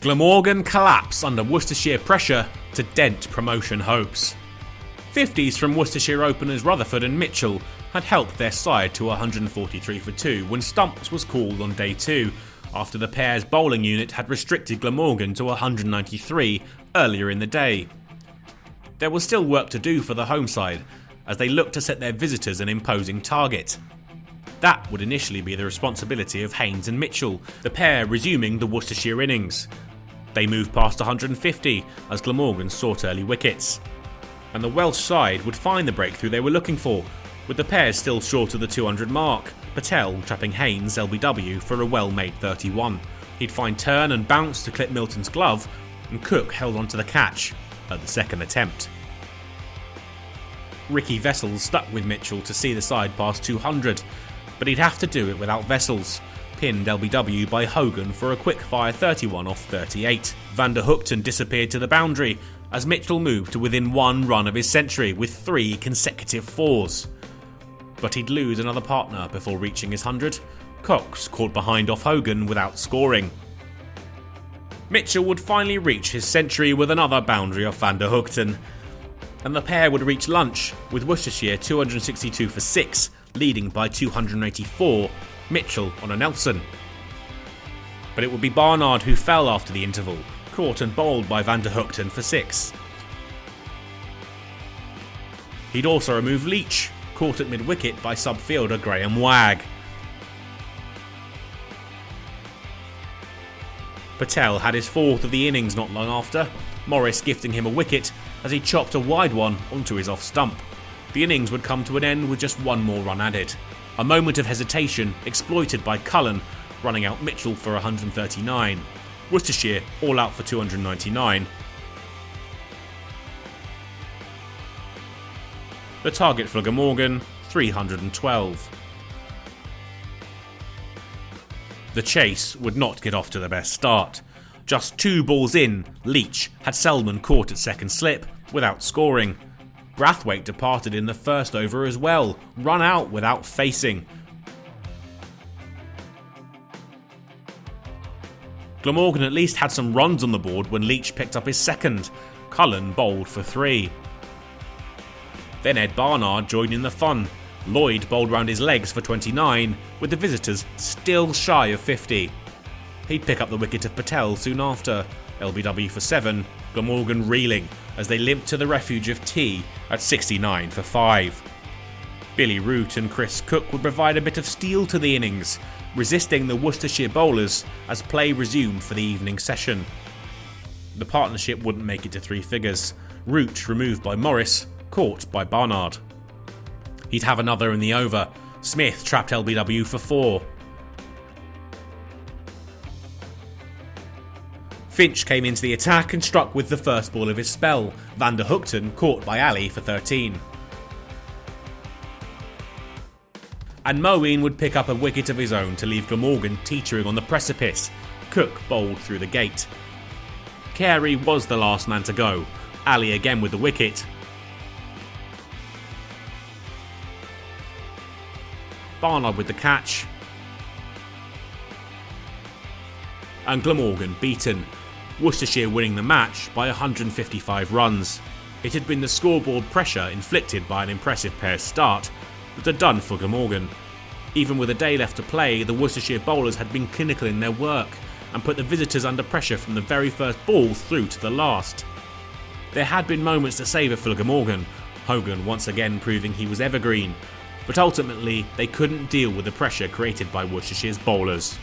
Glamorgan collapse under Worcestershire pressure to dent promotion hopes. 50s from Worcestershire openers Rutherford and Mitchell had helped their side to 143 for 2 when Stumps was called on day 2, after the pair's bowling unit had restricted Glamorgan to 193 earlier in the day. There was still work to do for the home side, as they looked to set their visitors an imposing target. That would initially be the responsibility of Haynes and Mitchell, the pair resuming the Worcestershire innings. They moved past 150 as Glamorgan sought early wickets. And the Welsh side would find the breakthrough they were looking for, with the pair still short of the 200 mark, Patel trapping Haynes LBW for a well-made 31. He'd find turn and bounce to clip Milton's glove, and Cook held on to the catch at the second attempt. Ricky Vessels stuck with Mitchell to see the side past 200, but he'd have to do it without Vessels, pinned LBW by Hogan for a quick-fire 31 off 38. Van der Hookten disappeared to the boundary as Mitchell moved to within one run of his century with 3 consecutive 4s. But he'd lose another partner before reaching his 100. Cox caught behind off Hogan without scoring. Mitchell would finally reach his century with another boundary off Van der Hookten, and the pair would reach lunch with Worcestershire 262 for 6, leading by 284, Mitchell on a Nelson. But it would be Barnard who fell after the interval, caught and bowled by Van der Hookten for 6. He'd also remove Leach, caught at mid-wicket by sub-fielder Graham Wagg. Patel had his 4th of the innings not long after, Morris gifting him a wicket as he chopped a wide one onto his off stump. The innings would come to an end with just one more run added. A moment of hesitation exploited by Cullen, running out Mitchell for 139. Worcestershire all out for 299. The target for Glamorgan, 312. The chase would not get off to the best start. Just 2 balls in, Leach had Selman caught at second slip without scoring. Brathwaite departed in the first over as well, run out without facing. Glamorgan at least had some runs on the board when Leach picked up his second. Cullen bowled for 3. Then Ed Barnard joined in the fun. Lloyd bowled round his legs for 29, with the visitors still shy of 50. He'd pick up the wicket of Patel soon after, LBW for 7, Glamorgan reeling as they limped to the refuge of T at 69 for 5. Billy Root and Chris Cook would provide a bit of steel to the innings, resisting the Worcestershire bowlers as play resumed for the evening session. The partnership wouldn't make it to 3 figures. Root removed by Morris, caught by Barnard. He'd have another in the over. Smith trapped LBW for 4. Finch came into the attack and struck with the first ball of his spell. Van der Hookten caught by Ali for 13. And Moeen would pick up a wicket of his own to leave Glamorgan teetering on the precipice. Cook bowled through the gate. Carey was the last man to go. Ali again with the wicket. Barnard with the catch. And Glamorgan beaten. Worcestershire winning the match by 155 runs. It had been the scoreboard pressure inflicted by an impressive pair's start that had done for Glamorgan. Even with a day left to play, the Worcestershire bowlers had been clinical in their work and put the visitors under pressure from the very first ball through to the last. There had been moments to savour for Glamorgan, Hogan once again proving he was evergreen, but ultimately they couldn't deal with the pressure created by Worcestershire's bowlers.